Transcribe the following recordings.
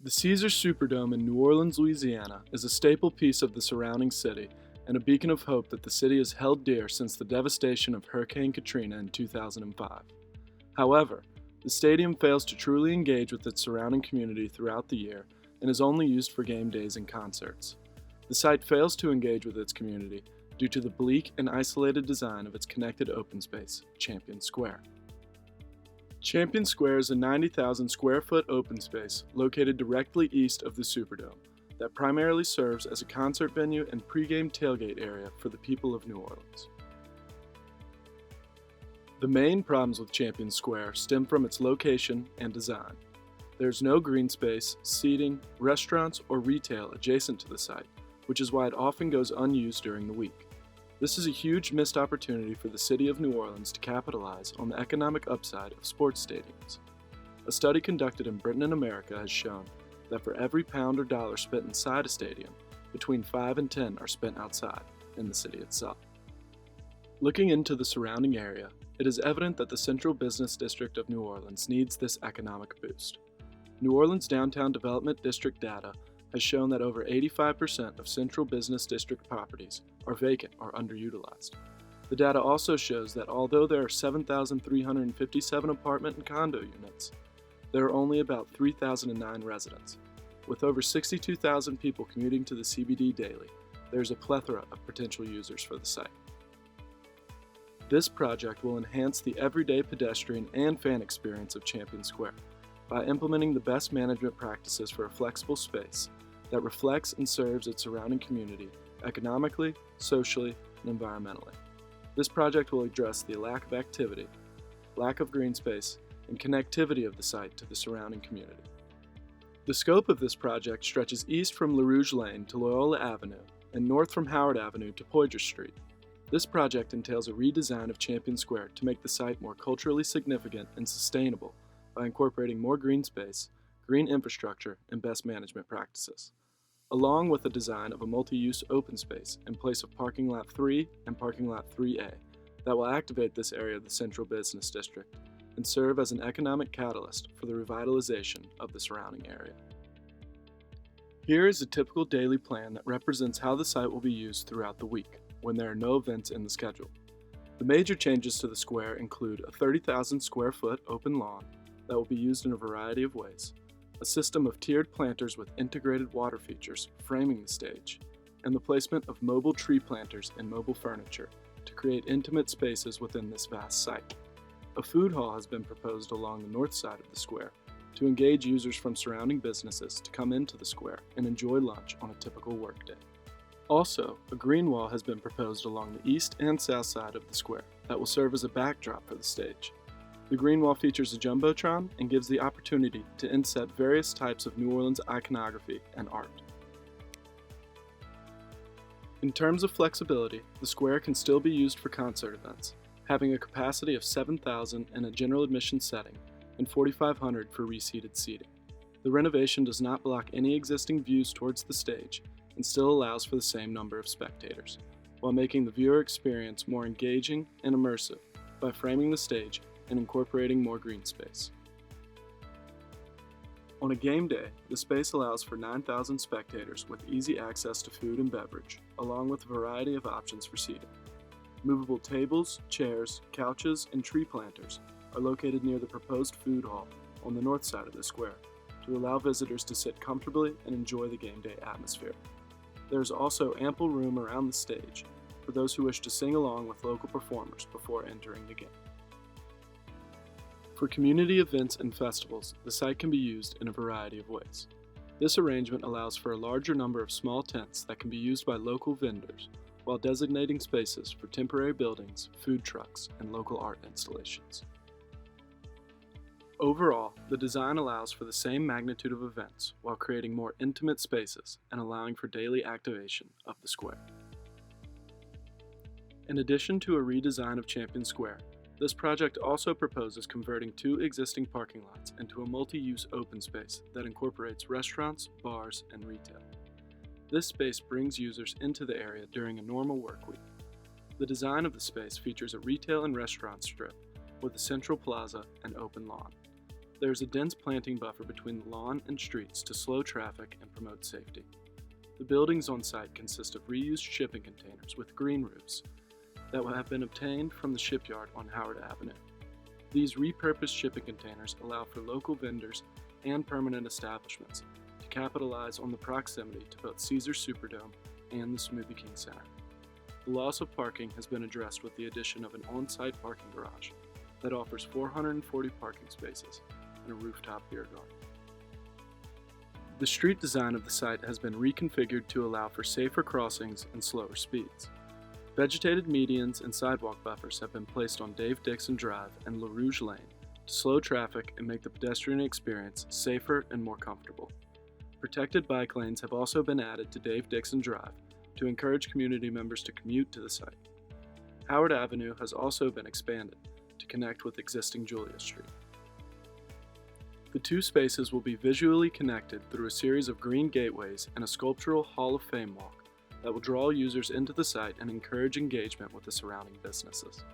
The Caesars Superdome in New Orleans, Louisiana is a staple piece of the surrounding city and a beacon of hope that the city has held dear since the devastation of Hurricane Katrina in 2005. However, the stadium fails to truly engage with its surrounding community throughout the year and is only used for game days and concerts. The site fails to engage with its community due to the bleak and isolated design of its connected open space, Champion Square. Champion Square is a 90,000 square foot open space located directly east of the Superdome that primarily serves as a concert venue and pregame tailgate area for the people of New Orleans. The main problems with Champion Square stem from its location and design. There is no green space, seating, restaurants, or retail adjacent to the site, which is why it often goes unused during the week. This is a huge missed opportunity for the city of New Orleans to capitalize on the economic upside of sports stadiums. A study conducted in Britain and America has shown that for every pound or dollar spent inside a stadium, between 5 and 10 are spent outside, in the city itself. Looking into the surrounding area, it is evident that the central business district of New Orleans needs this economic boost. New Orleans Downtown Development District data has shown that over 85% of central business district properties are vacant or underutilized. The data also shows that although there are 7,357 apartment and condo units, there are only about 3,009 residents. With over 62,000 people commuting to the CBD daily, there is a plethora of potential users for the site. This project will enhance the everyday pedestrian and fan experience of Champion Square by implementing the best management practices for a flexible space that reflects and serves its surrounding community economically, socially, and environmentally. This project will address the lack of activity, lack of green space, and connectivity of the site to the surrounding community. The scope of this project stretches east from LaRouge Lane to Loyola Avenue and north from Howard Avenue to Poydras Street. This project entails a redesign of Champion Square to make the site more culturally significant and sustainable by incorporating more green space, green infrastructure, and best management practices, along with the design of a multi-use open space in place of Parking Lot 3 and Parking Lot 3A that will activate this area of the central business district and serve as an economic catalyst for the revitalization of the surrounding area. Here is a typical daily plan that represents how the site will be used throughout the week when there are no events in the schedule. The major changes to the square include a 30,000 square foot open lawn that will be used in a variety of ways, a system of tiered planters with integrated water features framing the stage, and the placement of mobile tree planters and mobile furniture to create intimate spaces within this vast site. A food hall has been proposed along the north side of the square to engage users from surrounding businesses to come into the square and enjoy lunch on a typical workday. Also, a green wall has been proposed along the east and south side of the square that will serve as a backdrop for the stage. The green wall features a jumbotron and gives the opportunity to inset various types of New Orleans iconography and art. In terms of flexibility, the square can still be used for concert events, having a capacity of 7,000 in a general admission setting and 4,500 for reseated seating. The renovation does not block any existing views towards the stage and still allows for the same number of spectators, while making the viewer experience more engaging and immersive by framing the stage and incorporating more green space. On a game day, the space allows for 9,000 spectators with easy access to food and beverage, along with a variety of options for seating. Movable tables, chairs, couches, and tree planters are located near the proposed food hall on the north side of the square to allow visitors to sit comfortably and enjoy the game day atmosphere. There is also ample room around the stage for those who wish to sing along with local performers before entering the game. For community events and festivals, the site can be used in a variety of ways. This arrangement allows for a larger number of small tents that can be used by local vendors, while designating spaces for temporary buildings, food trucks, and local art installations. Overall, the design allows for the same magnitude of events while creating more intimate spaces and allowing for daily activation of the square. In addition to a redesign of Champion Square, this project also proposes converting 2 existing parking lots into a multi-use open space that incorporates restaurants, bars, and retail. This space brings users into the area during a normal work week. The design of the space features a retail and restaurant strip with a central plaza and open lawn. There is a dense planting buffer between the lawn and streets to slow traffic and promote safety. The buildings on site consist of reused shipping containers with green roofs that have been obtained from the shipyard on Howard Avenue. These repurposed shipping containers allow for local vendors and permanent establishments to capitalize on the proximity to both Caesars Superdome and the Smoothie King Center. The loss of parking has been addressed with the addition of an on-site parking garage that offers 440 parking spaces and a rooftop beer garden. The street design of the site has been reconfigured to allow for safer crossings and slower speeds. Vegetated medians and sidewalk buffers have been placed on Dave Dixon Drive and La Rouge Lane to slow traffic and make the pedestrian experience safer and more comfortable. Protected bike lanes have also been added to Dave Dixon Drive to encourage community members to commute to the site. Howard Avenue has also been expanded to connect with existing Julia Street. The two spaces will be visually connected through a series of green gateways and a sculptural Hall of Fame walk that will draw users into the site and encourage engagement with the surrounding businesses.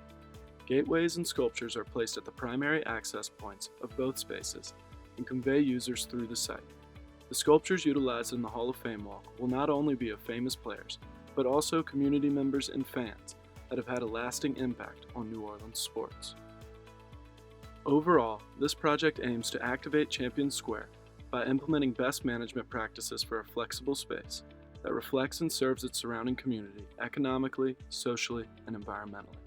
Gateways and sculptures are placed at the primary access points of both spaces and convey users through the site. The sculptures utilized in the Hall of Fame walk will not only be of famous players, but also community members and fans that have had a lasting impact on New Orleans sports. Overall, this project aims to activate Champion Square by implementing best management practices for a flexible space that reflects and serves its surrounding community economically, socially, and environmentally.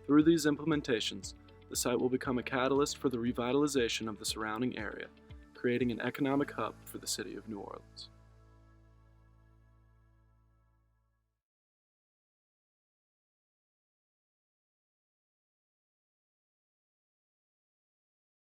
Through these implementations, the site will become a catalyst for the revitalization of the surrounding area, creating an economic hub for the city of New Orleans.